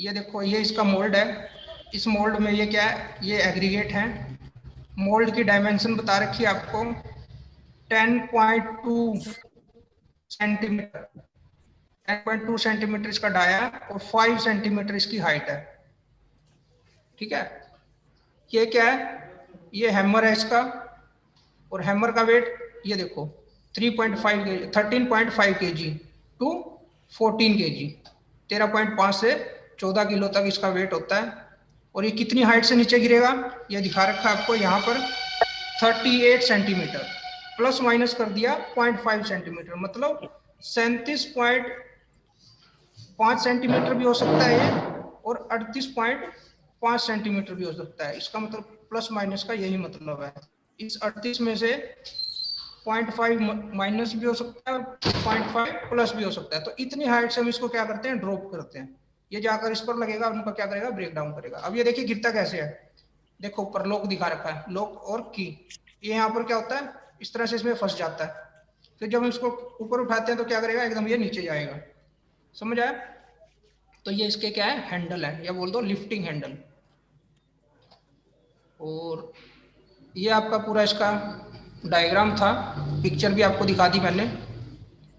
ये देखो, ये इसका मोल्ड है। इस मोल्ड में ये क्या है, ये एग्रीगेट है। मोल्ड की डायमेंशन बता रखी है आपको 10.2 सेंटीमीटर। 10.2 सेंटीमीटर इसका डाया और 5 सेंटीमीटर इसकी हाइट है। ठीक है, ये क्या है, ये हैमर है इसका, और हैमर का वेट ये देखो 3.5 के 13.5 के जी टू 14 के जी, 13.5 से 14 किलो तक इसका वेट होता है। और ये कितनी हाइट से नीचे गिरेगा, ये दिखा रखा है आपको यहाँ पर 38 सेंटीमीटर, प्लस माइनस कर दिया 0.5 सेंटीमीटर, मतलब 37.5 सेंटीमीटर भी हो सकता है ये, और 38.5 सेंटीमीटर भी हो सकता है। इसका मतलब प्लस माइनस का यही मतलब है। इस 38 में से 0.5 माइनस भी हो सकता है और 0.5 प्लस भी हो सकता है। तो इतनी हाइट से हम इसको क्या करते हैं, ड्रॉप करते हैं। ये जाकर इस पर लगेगा, उनका क्या करेगा, ब्रेक डाउन करेगा। अब ये देखिए गिरता कैसे है, देखो ऊपर लॉक दिखा रखा है, लॉक और की। ये यहाँ पर क्या होता है, इस तरह से इसमें फंस जाता है। फिर जब हम इसको ऊपर उठाते हैं तो क्या करेगा, एकदम ये नीचे जाएगा। समझ आया? तो ये इसके क्या है, हैंडल है, या बोल दो लिफ्टिंग हैंडल। और ये आपका पूरा इसका डायग्राम था, पिक्चर भी आपको दिखा दी मैंने।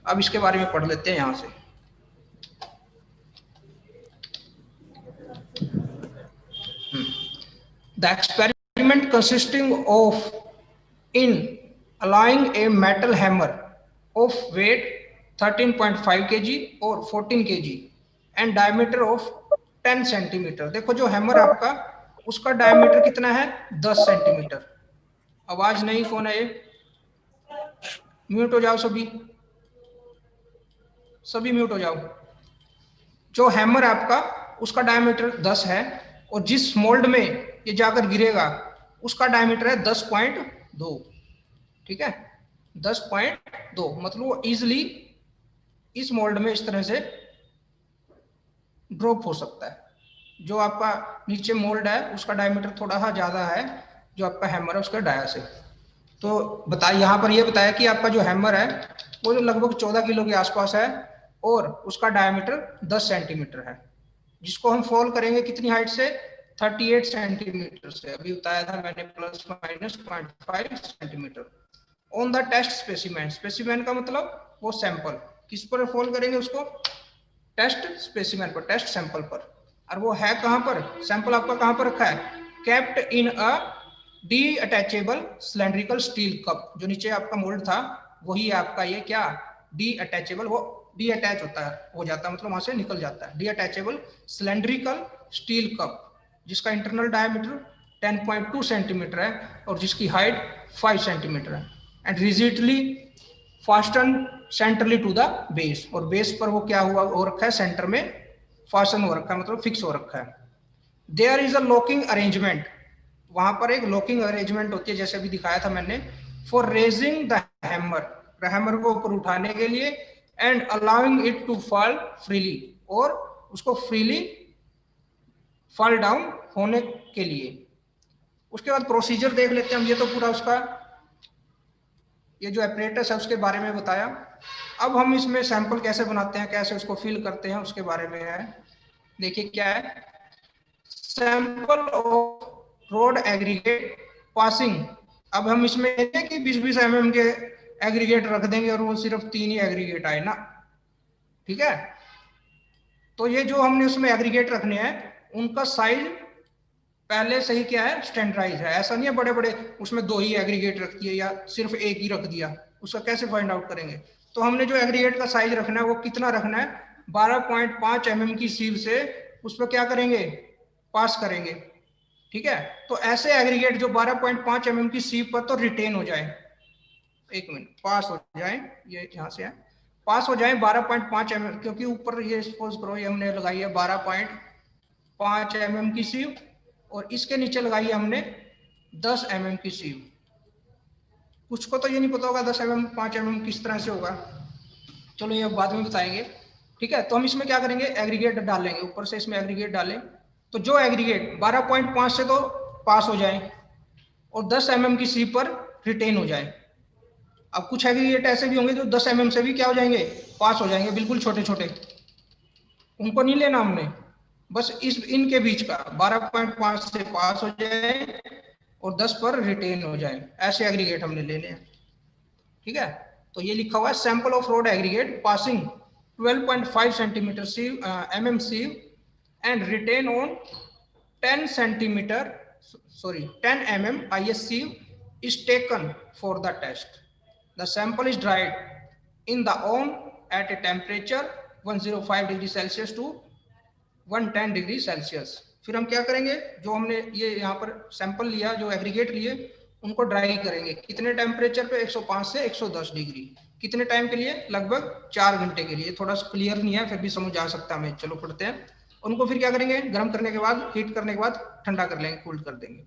अब इसके बारे में पढ़ लेते हैं यहाँ से। The experiment consisting of in allowing a metal hammer of weight 13.5 kg और 14 kg and diameter of 10 centimetre. देखो जो हैमर आपका, उसका डायमीटर कितना है, 10 सेंटीमीटर। आवाज नहीं, कौन है ये, म्यूट हो जाओ सभी, सभी म्यूट हो जाओ। जो हैमर आपका, उसका डायमीटर 10 है, और जिस मोल्ड में ये जाकर गिरेगा उसका डायमीटर है 10.2। ठीक है, 10.2, मतलब वो इजिली इस मोल्ड में इस तरह से ड्रॉप हो सकता है। जो आपका नीचे मोल्ड है उसका डायमीटर थोड़ा सा ज्यादा है जो आपका हैमर है उसका डाया से। तो बताइए, यहाँ पर ये बताया कि आपका जो हैमर है वो जो लगभग 14 किलो के आसपास है, और उसका डायमीटर 10 सेंटीमीटर है, जिसको हम फॉल करेंगे कितनी हाइट से, 38 सेंटीमीटर से। अभी बताया था मैंने, plus minus 0.5 centimeter on the test specimen. Specimen का मतलब वो सैंपल, किस पर फॉल करेंगे उसको, टेस्ट स्पेसिमेन पर, टेस्ट सैंपल पर। और वो है कहां पर, सैंपल आपका कहां पर रखा है, kept in a D attachable cylindrical steel cup. जो नीचे आपका मोल्ड था वही आपका ये क्या, डी अटैचेबल, वो डी अटैच होता है, हो जाता है, मतलब वहां से निकल जाता है। Detachable cylindrical steel cup, जिसका इंटरनल डायमीटर 10.2 सेंटीमीटर है और जिसकी हाइट 5 सेंटीमीटर है, and rigidly fasten centrally to the base. और बेस पर वो क्या हुआ हो रखा है, सेंटर में फास्टन हो रखा है, मतलब फिक्स हो रखा है। There is a locking arrangement, वहां पर एक लॉकिंग अरेंजमेंट होती है, जैसे अभी दिखाया था मैंने, for raising the hammer, hammer को ऊपर उठाने के लिए, and allowing it to fall freely, और उसको फ्रीली फॉल डाउन होने के लिए। उसके बाद प्रोसीजर देख लेते हैं हम। ये तो पूरा उसका ये जो एपरेटस है उसके बारे में बताया। अब हम इसमें सैंपल कैसे बनाते हैं, कैसे उसको फिल करते हैं, उसके बारे में है। देखिए क्या है, sample of road aggregate passing. अब हम इसमें कि 20-20 mm के एग्रीगेट रख देंगे और वो सिर्फ 3 ही एग्रीगेट आए ना, ठीक है। तो ये जो हमने उसमें एग्रीगेट रखने हैं उनका साइज पहले से ही क्या है, स्टैंडर्डाइज है। ऐसा नहीं है बड़े बड़े उसमें 2 ही एग्रीगेट रखती है या सिर्फ एक ही रख दिया, उसका कैसे फाइंड आउट करेंगे। तो हमने जो एग्रीगेट का साइज रखना है वो कितना रखना है, 12.5 mm की सीव से उस पर क्या करेंगे, पास करेंगे। ठीक है, तो ऐसे एग्रीगेट जो 12.5 mm की सीव पर तो रिटेन हो जाए, एक मिनट, पास हो जाए, ये यहाँ से है, पास हो जाए 12.5 mm, क्योंकि ऊपर ये सपोज करो ये हमने लगाई है 12.5 mm की सीव, और इसके नीचे लगाई है हमने 10 mm की सीव। कुछ को तो ये नहीं पता होगा 10 mm 5 mm किस तरह से होगा, चलो ये बाद में बताएंगे। ठीक है, तो हम इसमें क्या करेंगे, एग्रीगेट डालेंगे, ऊपर से इसमें एग्रीगेट डालें। तो जो एग्रीगेट 12.5 से तो पास हो जाए और 10 mm की सीव पर रिटेन हो जाए। अब कुछ एग्रीगेट ऐसे भी होंगे जो 10 mm से भी क्या हो जाएंगे, पास हो जाएंगे, बिल्कुल छोटे छोटे, उनको नहीं लेना हमने। बस इस इनके बीच का 12.5 से पास हो जाए और 10 पर रिटेन हो जाए, ऐसे एग्रीगेट हमने लेने हैं। ठीक है, तो ये लिखा हुआ है sample of road aggregate passing 12.5 centimetre sieve mm sieve and retain on 10 centimetre sorry 10 mm IS sieve is taken for the test. The sample is dried in the oven at a temperature 105 degree Celsius to 110 degree Celsius. फिर हम क्या करेंगे, जो हमने ये यहाँ पर sample लिया, जो एग्रीगेट लिए, उनको ड्राई करेंगे। कितने टेम्परेचर पे? 105 से 110 डिग्री। कितने टाइम के लिए? लगभग 4 घंटे के लिए। थोड़ा सा क्लियर नहीं है, फिर भी समझ आ सकता है हमें। चलो पढ़ते हैं। उनको फिर क्या करेंगे, गर्म करने के बाद, हीट करने के बाद ठंडा कर लेंगे, कूल्ड कर देंगे।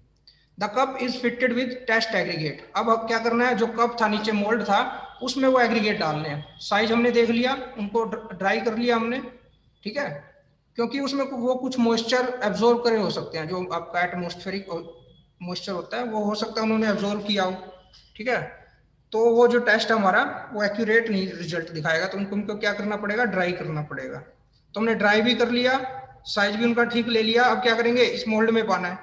The cup is fitted with test aggregate. अब क्या करना है, जो कप था नीचे मोल्ड था, उसमें वो एग्रीगेट डालने हैं। साइज हमने देख लिया, उनको ड्राई कर लिया हमने। ठीक है, क्योंकि उसमें वो कुछ मॉइस्चर एब्जॉर्ब करे हो सकते हैं, जो आपका एटमॉस्फेरिक मॉइस्चर होता है, वो हो सकता है उन्होंने एब्जॉर्ब किया हो। ठीक है, तो वो जो टेस्ट है हमारा, वो एक्यूरेट नहीं रिजल्ट दिखाएगा, तो उनको क्या करना पड़ेगा, ड्राई करना पड़ेगा। तो हमने ड्राई भी कर लिया, साइज भी उनका ठीक ले लिया। अब क्या करेंगे, इस मोल्ड में पाना है।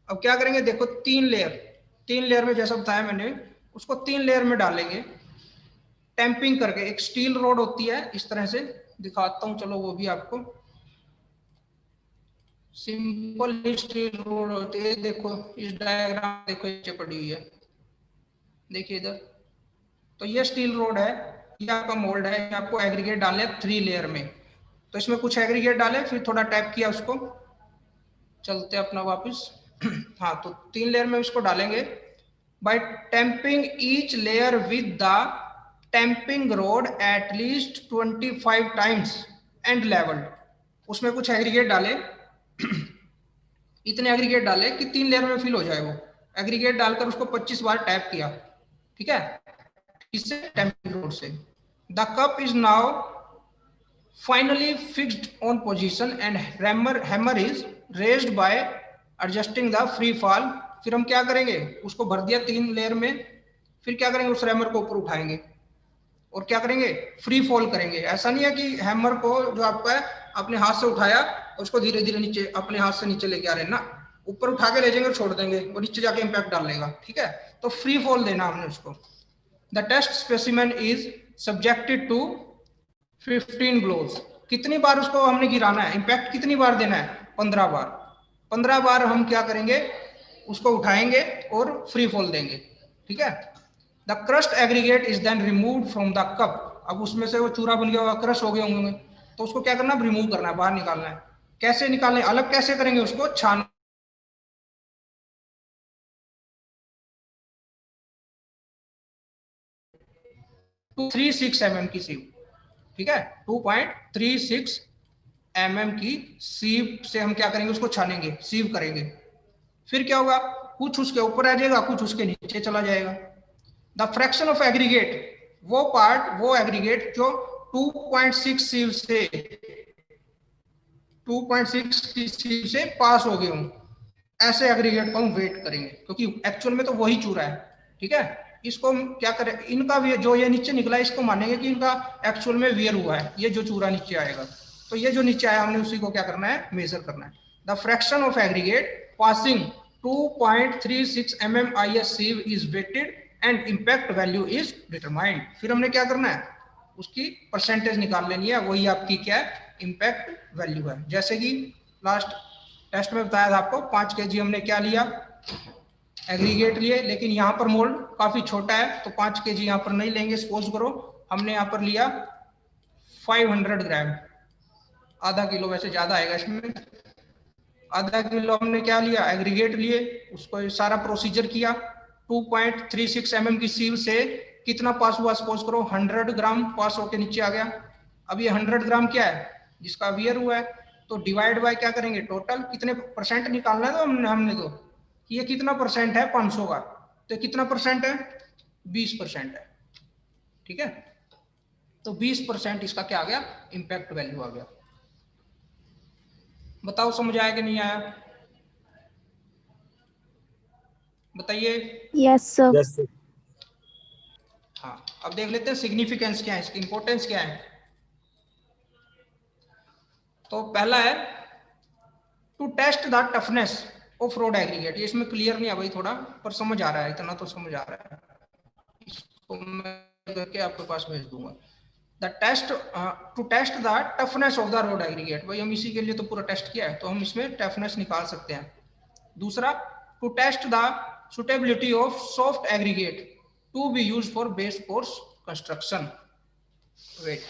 अब क्या करेंगे, देखो 3 लेयर में, जैसा बताया मैंने, उसको 3 लेयर में डालेंगे टैंपिंग करके। एक स्टील रोड होती है, इस तरह से दिखाता हूं, चलो वो भी आपको। सिंपल स्टील रोड होती है, देखो इस डायग्राम देखो, नीचे पड़ी हुई है, देखिए इधर। तो ये स्टील रोड है, ये आपका मोल्ड है, आपको एग्रीगेट डालने 3 लेयर में। तो इसमें कुछ एग्रीगेट डाले, फिर थोड़ा टैप किया उसको, चलते अपना वापस। हाँ, तो 3 लेयर में इसको डालेंगे by tamping each layer with the tamping rod at least 25 times and levelled. उसमें कुछ एग्रीगेट डाले, इतने एग्रीगेट डाले कि 3 लेयर में फिल हो जाए वो। एग्रीगेट डालकर उसको 25 बार टैप किया। ठीक है, इससे टैंपिंग रोड से। The cup is now finally fixed on position and hammer is raised by adjusting the free fall। फिर हम क्या करेंगे, उसको भर दिया 3 लेयर में, फिर क्या करेंगे, उस हैमर को ऊपर उठाएंगे और क्या करेंगे, फ्री फॉल करेंगे। ऐसा नहीं है कि हैमर को जो आपका है अपने हाथ से उठाया और उसको धीरे धीरे नीचे, अपने हाथ से नीचे लेके आ रहे हैं ना, ऊपर उठा के ले जाएंगे और छोड़ देंगे, वो नीचे जाके इम्पैक्ट डाल लेगा। ठीक है, तो फ्री फॉल देना हमने उसको। The test specimen is subjected to 15 blows. कितनी बार उसको हमने गिराना है, इम्पैक्ट कितनी बार देना है, 15 बार। 15 बार हम क्या करेंगे, उसको उठाएंगे और फ्री फॉल देंगे। ठीक है, the crushed aggregate is then removed from the cup. अब उसमें से वो चूरा बन गया होगा, क्रश हो गए होंगे, तो उसको क्या करना, रिमूव करना है, बाहर निकालना है। कैसे निकालना है, अलग कैसे करेंगे, उसको छान 236 mm की सीव। ठीक है, 2.36 mm की सीव से हम क्या करेंगे, उसको छानेंगे, सीव करेंगे। फिर क्या होगा, कुछ उसके ऊपर आ जाएगा, कुछ उसके नीचे चला जाएगा। द फ्रैक्शन ऑफ एग्रीगेट, वो पार्ट, वो एग्रीगेट जो 2.6 सीव से 2.6 की सीव से पास हो गए हों, ऐसे एग्रीगेट को हम वेट करेंगे, क्योंकि एक्चुअल में तो वही चूरा है। ठीक है, इसको हम क्या करें, इनका जो ये नीचे निकला है, इसको मानेंगे कि इनका एक्चुअल में वियर हुआ है, ये जो चूरा नीचे आएगा। तो ये जो नीचे आया, हमने उसी को क्या करना है, मेजर करना है। The fraction of aggregate passing 2.36 mm IS sieve is weighted and impact value is determined। फिर हमने क्या करना है, उसकी परसेंटेज निकाल लेनी है, वही आपकी क्या है, इम्पैक्ट वैल्यू है। जैसे कि लास्ट टेस्ट में बताया था आपको, 5 kg हमने क्या लिया, एग्रीगेट लिए, लेकिन यहाँ पर मोल्ड काफी छोटा है, तो 5 kg यहाँ पर नहीं लेंगे। सपोज करो हमने यहाँ पर लिया 500 ग्राम, आधा किलो, वैसे ज्यादा आएगा इसमें। आधा किलो हमने क्या लिया, एग्रीगेट लिए, उसको सारा प्रोसीजर किया। 2.36 mm की सीव से कितना पास हुआ, सपोज करो 100 ग्राम पास होके नीचे आ गया। अब ये 100 ग्राम क्या है, जिसका वियर हुआ है, तो डिवाइड बाय क्या करेंगे, टोटल कितने परसेंट निकालना है, तो हमने तो कि ये कितना परसेंट है 500 का, तो कितना परसेंट है, 20% है। ठीक है, तो 20% इसका क्या आ गया, इम्पैक्ट वैल्यू आ गया। बताओ समझ आया कि नहीं आया, बताइए। Yes sir. हाँ, अब देख लेते हैं सिग्निफिकेंस क्या है, इसकी इंपॉर्टेंस क्या है। तो पहला है to test the toughness of road aggregate. ये इसमें क्लियर नहीं है भाई थोड़ा, पर समझ आ रहा है, इतना तो समझ आ रहा है। इसको मैं करके आपके पास भेज दूंगा। The test to test the toughness of the road aggregate, भाई हम इसी के लिए तो पूरा टेस्ट किया है, तो हम इसमें टफनेस निकाल सकते हैं। दूसरा, to test the suitability of soft aggregate to be use for base course construction. Wait,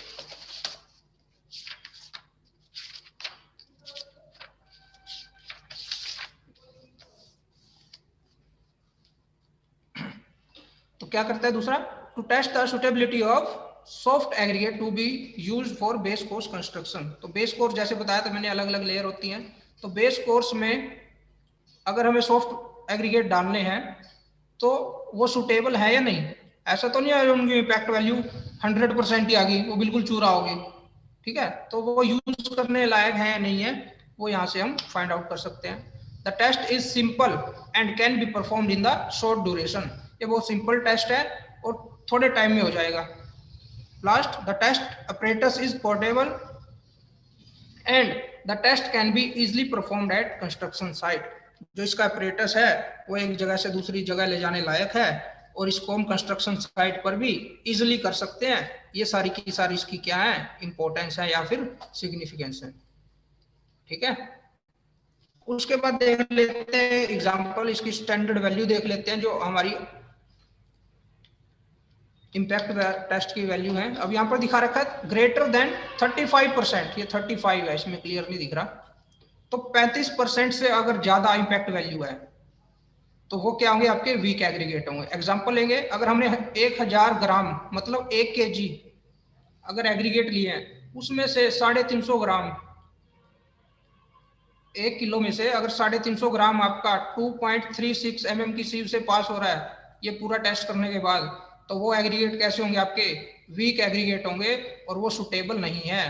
तो क्या करता है दूसरा, to test the suitability of soft aggregate to be use for base course construction. तो बेस कोर्स जैसे बताया था मैंने, अलग अलग लेयर होती हैं, तो बेस कोर्स में अगर हमें सॉफ्ट एग्रीगेट डालने हैं तो वो सुटेबल है या नहीं। ऐसा तो नहीं है उनकी इम्पैक्ट वैल्यू 100% ही आ गई, वो बिल्कुल चूरा हो गई, ठीक है, तो वो यूज करने लायक है या नहीं है, वो यहाँ से हम फाइंड आउट कर सकते हैं। The test is simple and can be performed in the short duration. ये बहुत सिंपल टेस्ट है और थोड़े टाइम में हो जाएगा। Last, the test apparatus is portable and the test can be easily performed at construction site. जो इसका अपरेटस है वो एक जगह से दूसरी जगह ले जाने लायक है और इसको हम कंस्ट्रक्शन साइट पर भी इजिली कर सकते हैं। ये सारी की सारी इसकी क्या है, इंपॉर्टेंस है या फिर सिग्निफिकेंस है, ठीक है। उसके बाद देख लेते हैं एग्जांपल, इसकी स्टैंडर्ड वैल्यू देख लेते हैं जो हमारी इम्पैक्ट टेस्ट की वैल्यू है। अब यहाँ पर दिखा रखा है ग्रेटर देन 35%, ये 35 है, इसमें क्लियर नहीं दिख रहा। तो 35% से अगर ज्यादा इम्पैक्ट वैल्यू है तो वो क्या होंगे, आपके वीक एग्रीगेट होंगे। एग्जांपल लेंगे, अगर हमने 1000 ग्राम मतलब 1 kg अगर एग्रीगेट लिए हैं, उसमें से 350 ग्राम, 1 किलो में से अगर 350 ग्राम आपका 2.36 mm की सीव से पास हो रहा है, ये पूरा टेस्ट करने के बाद, तो वो एग्रीगेट कैसे होंगे, आपके वीक एग्रीगेट होंगे और वो सुटेबल नहीं है,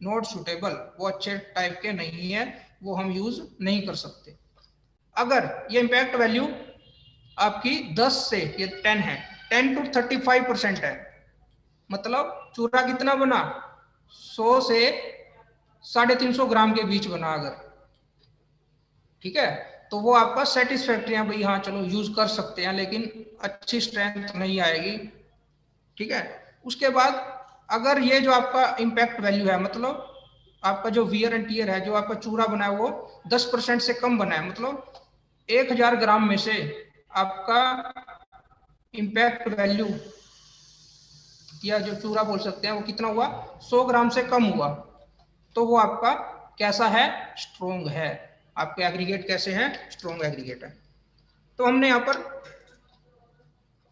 नॉट सुटेबल, वो अच्छे टाइप के नहीं है, वो हम यूज नहीं कर सकते। अगर ये इम्पैक्ट वैल्यू आपकी 10 से ये 10 है, 10 to 35% है, मतलब चूरा कितना बना, 100 से 350 ग्राम के बीच बना अगर, ठीक है, तो वो आपका सेटिस्फैक्ट्री है भाई, हाँ चलो यूज कर सकते हैं, लेकिन अच्छी स्ट्रेंथ नहीं आएगी, ठीक है। उसके बाद अगर ये जो आपका इम्पैक्ट वैल्यू है, मतलब आपका जो वियर एंड टियर है, जो आपका चूरा बना है वो 10% से कम बना है, मतलब 1000 ग्राम में से आपका इम्पैक्ट वैल्यू या जो चूरा बोल सकते हैं वो कितना हुआ, 100 ग्राम से कम हुआ, तो वो आपका कैसा है, स्ट्रोंग है। आपके एग्रीगेट कैसे हैं, स्ट्रोंग एग्रीगेट है। तो हमने यहाँ पर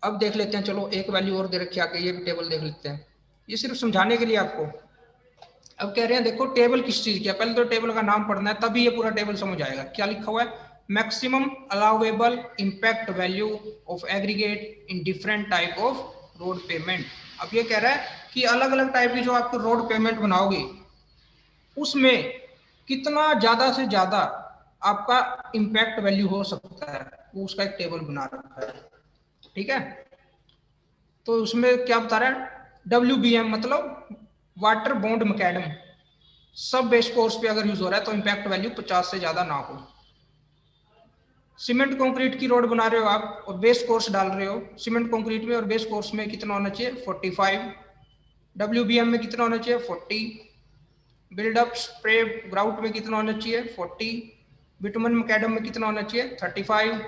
अब देख लेते हैं, चलो एक वैल्यू और दे रखी आके, ये भी टेबल देख लेते हैं, ये सिर्फ समझाने के लिए आपको। अब कह रहे हैं देखो टेबल किस चीज की है, पहले तो टेबल का नाम पढ़ना है तभी ये पूरा टेबल समझ आएगा। क्या लिखा हुआ है, maximum allowable impact value of aggregate in different type of road payment. अब ये कह रहा है कि अलग अलग टाइप की जो आप रोड पेमेंट बनाओगे उसमें कितना ज्यादा से ज्यादा आपका इम्पैक्ट वैल्यू हो सकता है, वो उसका एक टेबल बना रखा है, ठीक है। तो उसमें क्या बता रहा है, WBM मतलब वाटर बॉन्ड मैकेडम, सब बेस कोर्स पे अगर यूज हो रहा है तो इम्पैक्ट वैल्यू 50 से ज्यादा ना हो। सीमेंट कंक्रीट की रोड बना रहे हो आप और बेस कोर्स डाल रहे हो, सीमेंट कंक्रीट में और बेस कोर्स में कितना होना चाहिए, 45। WBM में कितना होना चाहिए, 40। बिल्डअप स्प्रे ग्राउट में कितना होना चाहिए, 40। बिटुमन मैकेडम में कितना होना चाहिए, 35।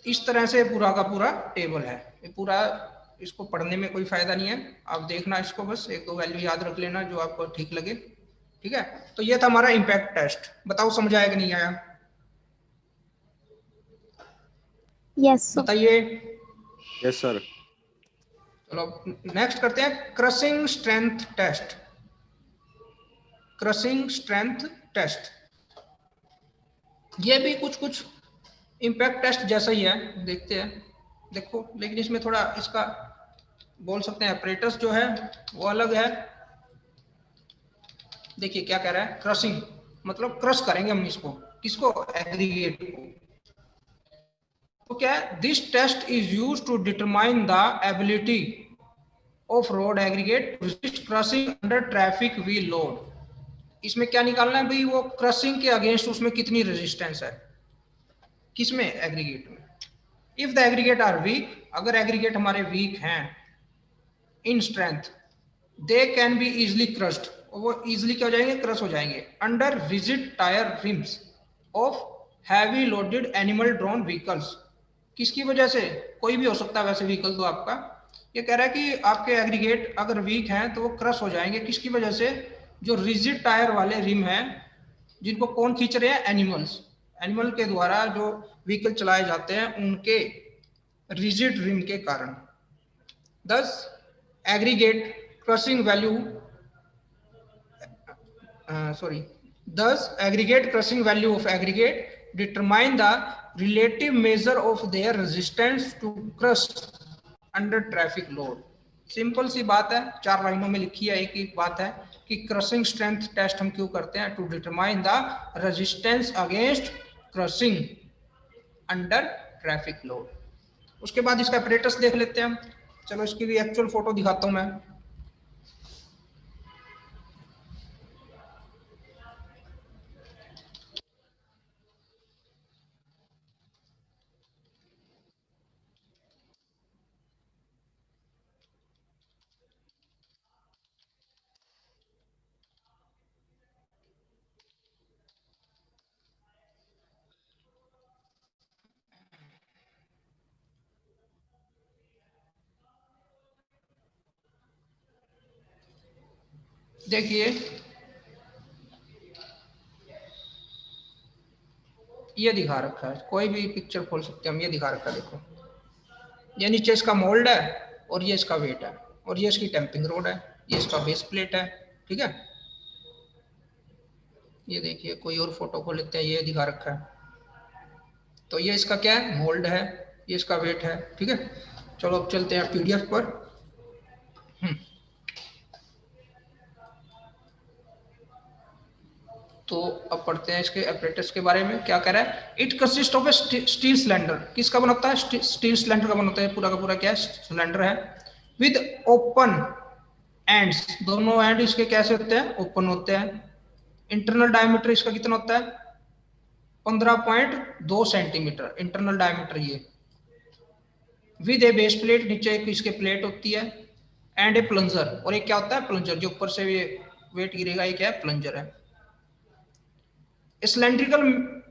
इस तरह से पूरा का पूरा टेबल है। ये पूरा, इसको पढ़ने में कोई फायदा नहीं है, आप देखना इसको, बस एक दो वैल्यू याद रख लेना जो आपको ठीक लगे, ठीक है। तो ये था हमारा इम्पैक्ट टेस्ट, बताओ समझ आया कि नहीं आया, यस बताइए। Yes sir. चलो नेक्स्ट करते हैं crushing strength test. Crushing strength test, ये भी कुछ कुछ इम्पैक्ट टेस्ट जैसा ही है, देखते हैं। देखो लेकिन इसमें थोड़ा इसका बोल सकते हैं अपरेटस जो है वो अलग है। देखिए क्या कह रहा है, क्रशिंग मतलब क्रश करेंगे हम इसको, किसको, एग्रीगेट को। तो क्या है, this test is used to determine the ability of road aggregate resist crushing under traffic wheel load. इसमें क्या निकालना है भाई, वो क्रशिंग के अगेंस्ट उसमें कितनी रेजिस्टेंस है, किसमें, एग्रीगेट में। If the aggregate are weak, अगर एग्रीगेट हमारे वीक हैं in strength, they can be easily crushed, वो इजिली क्या हो जाएंगे, क्रश हो जाएंगे, under rigid tyre rims of heavy loaded animal drawn vehicles. किसकी वजह से, कोई भी हो सकता है वैसे व्हीकल तो आपका, ये कह रहा है कि आपके एग्रीगेट अगर वीक हैं तो वो क्रश हो जाएंगे, किसकी वजह से, जो रिजिड टायर वाले रिम हैं, जिनको कौन खींच रहे हैं, एनिमल्स, एनिमल के द्वारा जो व्हीकल चलाए जाते हैं उनके रिजिड रिम के कारण। दस aggregate crushing value sorry, thus aggregate crushing value of aggregate determine the relative measure of their resistance to crush under traffic load। Simple सी बात है, 4 लाइनों में लिखी है, एक एक बात है कि क्रशिंग स्ट्रेंथ टेस्ट हम क्यों करते हैं, to determine the resistance against crushing under traffic load. उसके बाद इसका अपरेटस देख लेते हैं हम। चलो इसकी भी एक्चुअल फोटो दिखाता हूं मैं। देखिए ये दिखा रखा है, कोई भी पिक्चर खोल सकते हैं हम, ये दिखा रखा है, देखो ये नीचे इसका मोल्ड है और ये इसका वेट है और ये इसकी टैंपिंग रोड है, ये इसका बेस प्लेट है, ठीक है। ये देखिए कोई और फोटो खोल लेते हैं, ये दिखा रखा है, तो ये इसका क्या है, मोल्ड है, ये इसका वेट है, ठीक है। चलो अब चलते हैं पीडीएफ पर। तो अब पढ़ते हैं इसके apparatus के बारे में, क्या कह रहा है, it consist of A steel cylinder, किसका बनता है, स्टील सिलेंडर का बनता है, पूरा का पूरा क्या सिलेंडर है, विद ओपन एंड्स, दोनों एंड इसके कैसे होते हैं, ओपन होते हैं। इंटरनल डायमीटर इसका कितना होता है, 15.2 सेंटीमीटर इंटरनल डायमीटर ये, विद ए बेस प्लेट, नीचे एक इसके प्लेट होती है, एंड ए प्लंजर, और एक क्या होता है, प्लंजर, जो ऊपर से ये वेट गिरेगा ये क्या है, प्लंजर है। cylindrical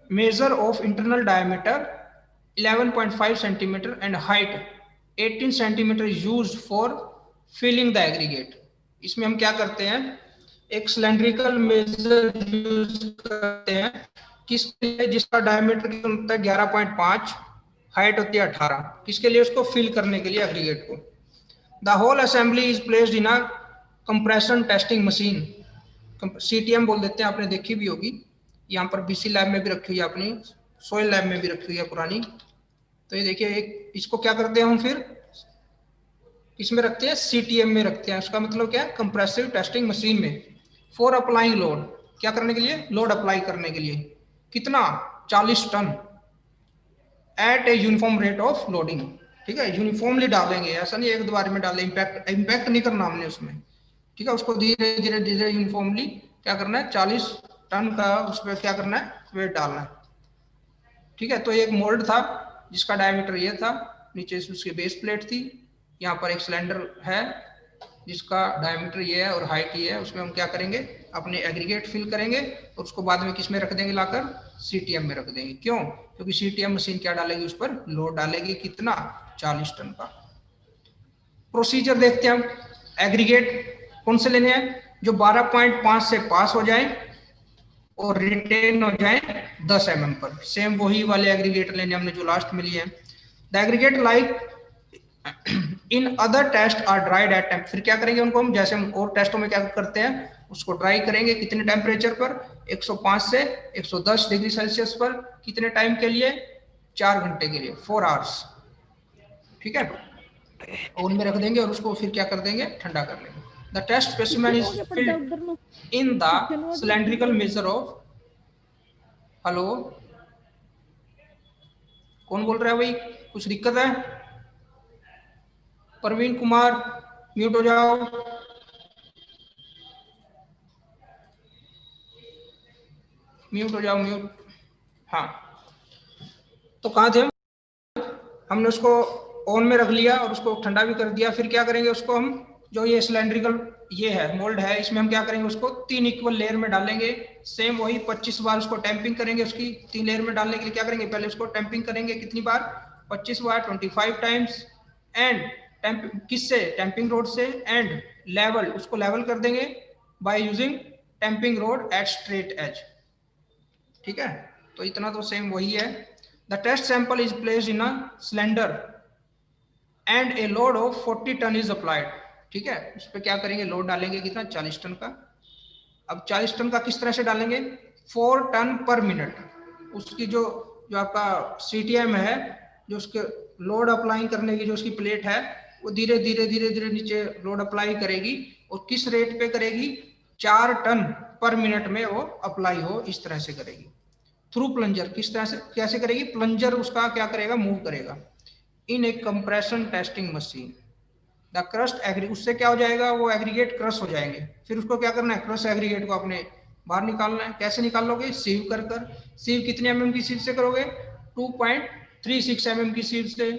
measure of internal diameter 11.5 centimeter and height 18 centimeter is used for filling the aggregate। इसमें हम क्या करते हैं, एक सिलेंड्रिकल मेजर यूज करते हैं, किसके लिए, जिसका डायमीटर कितना होता है 11.5, हाइट होती है 18, किसके लिए, उसको फिल करने के लिए एग्रीगेट को। The whole assembly is placed in a compression testing machine, CTM बोल देते हैं, आपने देखी भी होगी, यहाँ पर बीसी लैब में भी रखी हुई है अपनी, सोयल लैब में भी रखी हुई है पुरानी। तो ये देखिए एक इसको क्या करते हैं हम, फिर किसमें रखते हैं, सीटीएम में रखते हैं, उसका मतलब क्या है, कंप्रेसिव टेस्टिंग मशीन में, फॉर अप्लाइंग लोड, क्या करने के लिए, लोड अप्लाई करने के लिए, कितना, 40 ton, at a uniform rate of loading, ठीक है, यूनिफॉर्मली डालेंगे, ऐसा नहीं एक दो बार में डालें, इम्पैक्ट नहीं करना हमने उसमें, ठीक है, उसको धीरे धीरे धीरे यूनिफॉर्मली क्या करना है, 40 टन का उस पर क्या करना है, वेट डालना है, ठीक है। तो एक मोल्ड था जिसका डायमीटर ये था, नीचे से उसकी बेस प्लेट थी, यहाँ पर एक सिलेंडर है जिसका डायमीटर ये है और हाइट ये है, उसमें हम क्या करेंगे, अपने एग्रीगेट फिल करेंगे और उसको बाद में किस में रख देंगे, लाकर सीटीएम में रख देंगे। क्यों, क्योंकि सीटीएम मशीन क्या डालेगी, उस पर लोड डालेगी, कितना, 40 टन का। प्रोसीजर देखते हैं हम, एग्रीगेट कौन से लेने हैं, जो 12.5 से पास हो जाए और रिटेन हो जाए 10 mm पर, सेम वही वाले एग्रीगेट लेने हमने जो लास्ट में लिए हैं। The aggregate like in other test are dried at temp, फिर क्या करेंगे उनको हम, जैसे हम और टेस्टों में क्या करते हैं, उसको ड्राई करेंगे, कितने टेम्परेचर पर, 105 से 110 डिग्री सेल्सियस पर, कितने टाइम के लिए, 4 घंटे के लिए, 4 आवर्स, ठीक है, ओवन में रख देंगे और उसको फिर क्या कर देंगे, ठंडा कर लेंगे। The test specimen is filled in the cylindrical measure of, hello कौन बोल रहा है भाई, कुछ दिक्कत है, प्रवीण कुमार, म्यूट हो जाओ। म्यूट हो जाओ, म्यूट। हाँ, तो कहाँ थे हम? हमने उसको ऑन में रख लिया और उसको ठंडा भी कर दिया। फिर क्या करेंगे, उसको हम जो ये सिलेंड्रिकल ये है मोल्ड है, इसमें हम क्या करेंगे, उसको 3 इक्वल लेयर में डालेंगे। सेम वही 25 बार उसको टैंपिंग करेंगे। उसकी 3 लेयर में डालने के लिए क्या करेंगे, पहले उसको टैंपिंग करेंगे कितनी बार, 25 बार, 25 टाइम्स। एंड किससे, टैंपिंग रोड से। एंड लेवल, उसको लेवल कर देंगे by using tamping rod at straight edge. ठीक है, तो इतना तो सेम वही है। The test sample is placed in a cylinder and a load of 40 ton is applied. ठीक है, उस पर क्या करेंगे, लोड डालेंगे कितना, 40 टन का। अब 40 टन का किस तरह से डालेंगे, 4 टन पर मिनट। उसकी जो जो आपका CTM है, जो उसके लोड अप्लाई करने की जो उसकी प्लेट है, वो धीरे धीरे धीरे धीरे नीचे लोड अप्लाई करेगी। और किस रेट पे करेगी, 4 टन पर मिनट में वो अप्लाई हो, इस तरह से करेगी। थ्रू प्लंजर, किस तरह से कैसे करेगी, प्लंजर उसका क्या करेगा, मूव करेगा in a compression testing machine. The crushed एग्री, उससे क्या हो जाएगा, वो एग्रीगेट क्रश हो जाएंगे। फिर उसको क्या करना है, क्रश एग्रीगेट को अपने बाहर निकालना है। कैसे निकाल लोगे, सीव कर कर। सीव कितने mm की सीव से करोगे, 2.36 mm की सीव से।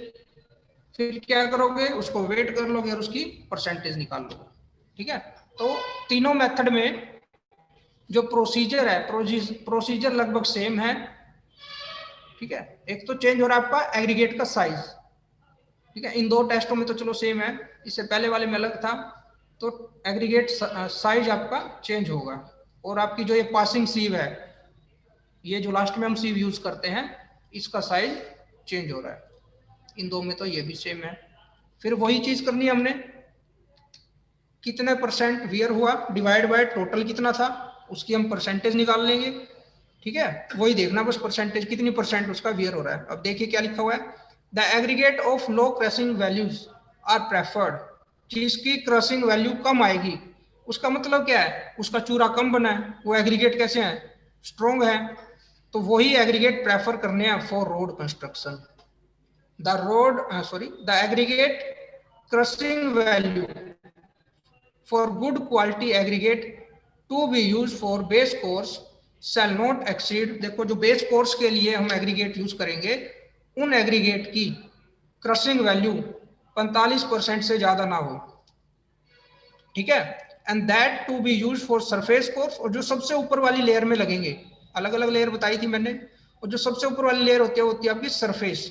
फिर क्या करोगे, उसको वेट कर लोगे और उसकी परसेंटेज निकाल लोगे। ठीक है, तो तीनों मेथड में जो प्रोसीजर है, प्रोसीजर लगभग सेम है। ठीक है, एक तो चेंज हो रहा है आपका एग्रीगेट का साइज। ठीक है, इन 2 टेस्टों में तो चलो सेम है, इससे पहले वाले में अलग था। तो एग्रीगेट साइज आपका चेंज होगा। और आपकी जो ये पासिंग सीव है, ये जो लास्ट में हम सीव यूज करते हैं, इसका साइज चेंज हो रहा है। इन 2 में तो ये भी सेम है। फिर वही चीज करनी है हमने, कितने परसेंट वियर हुआ डिवाइड बाय टोटल कितना था, उसकी हम परसेंटेज निकाल लेंगे। ठीक है, वही देखना बस, परसेंटेज कितनी परसेंट उसका वियर हो रहा है। अब देखिए क्या लिखा हुआ है, the aggregate of low crushing values are preferred. जिसकी क्रशिंग वैल्यू कम आएगी, उसका मतलब क्या है, उसका चूरा कम बना है, वो एग्रीगेट कैसे है, स्ट्रॉन्ग है। तो वही एग्रीगेट प्रेफर करने हैं for road construction. The aggregate crushing value for good quality aggregate to be used for base course shall not exceed। देखो, जो बेस कोर्स के लिए हम एग्रीगेट यूज करेंगे, उन एग्रीगेट की क्रशिंग वैल्यू 45% से ज्यादा ना हो। ठीक है, and that to be use for surface course. और जो सबसे ऊपर वाली लेयर में लगेंगे, अलग अलग लेयर बताई थी मैंने, और जो सबसे ऊपर वाली लेयर होती है, वो होती है आपकी सरफेस।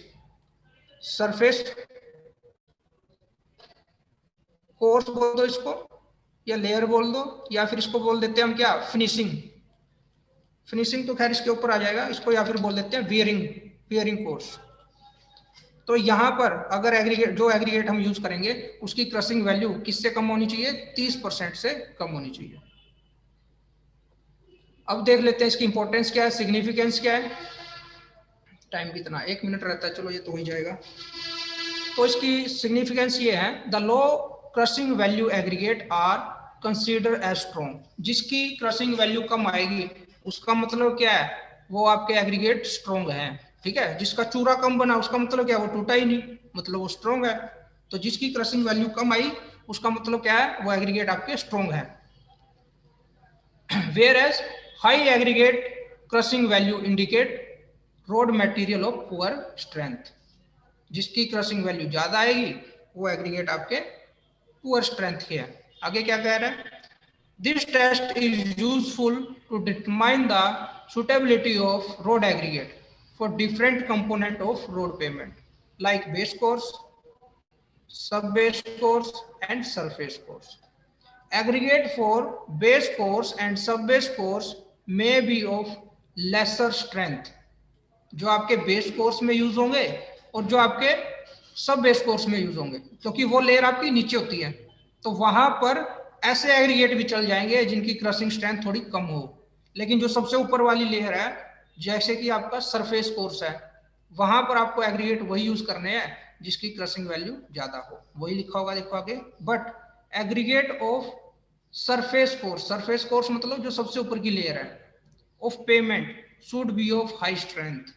सरफेस कोर्स बोल दो इसको, या लेयर बोल दो, या फिर इसको बोल देते हैं हम क्या, फिनिशिंग। फिनिशिंग तो खैर इसके ऊपर आ जाएगा, इसको या फिर बोल देते हैं वियरिंग, वियरिंग कोर्स। तो यहाँ पर अगर एग्रीगेट, जो एग्रीगेट हम यूज करेंगे, उसकी क्रशिंग वैल्यू किससे कम होनी चाहिए, 30% से कम होनी चाहिए। अब देख लेते हैं इसकी इंपॉर्टेंस क्या है, सिग्निफिकेंस क्या है। टाइम कितना, 1 मिनट रहता है, चलो ये तो हो ही जाएगा। तो इसकी सिग्निफिकेंस ये है, the low crushing value aggregate are consider as strong. जिसकी क्रशिंग वैल्यू कम आएगी, उसका मतलब क्या है, वो आपके एग्रीगेट स्ट्रॉन्ग है। ठीक है, जिसका चूरा कम बना, उसका मतलब क्या है, वो टूटा ही नहीं, मतलब वो स्ट्रॉन्ग है। तो जिसकी क्रशिंग वैल्यू कम आई, उसका मतलब क्या है, वो एग्रीगेट आपके स्ट्रॉन्ग है। Whereas high aggregate crushing value indicate road material of poor strength. जिसकी क्रशिंग वैल्यू ज्यादा आएगी, वो एग्रीगेट आपके पुअर स्ट्रेंथ के है। आगे क्या कह रहा है, this test is useful to determine the suitability of road aggregate for different component of road pavement like base course, sub base course and surface course. Aggregate for base course and sub-base course may be of lesser strength। जो आपके base course में use होंगे और जो आपके सब base course में use होंगे, क्योंकि वो लेयर आपकी नीचे होती है, तो वहां पर ऐसे एग्रीगेट भी चल जाएंगे जिनकी क्रशिंग स्ट्रेंथ थोड़ी कम हो। लेकिन जो सबसे ऊपर वाली लेयर है, जैसे कि आपका सरफेस कोर्स है, वहां पर आपको एग्रीगेट वही यूज करने हैं जिसकी क्रशिंग वैल्यू ज्यादा हो। वही लिखा होगा, देखो आगे, but aggregate of surface course मतलब जो सबसे ऊपर की लेयर है, of pavement should be of high strength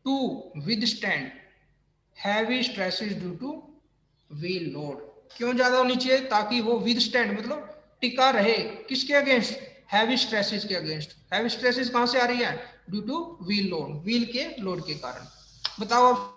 to withstand heavy stresses due to wheel load. क्यों ज्यादा होनी चाहिए? ताकि वो विद स्टैंड मतलब टिका रहे, किसके अगेंस्ट? हैवी स्ट्रेसेस के अगेंस्ट। हैवी स्ट्रेसेस कहां से आ रही है? Due to wheel load, wheel के लोड के कारण। बताओ आप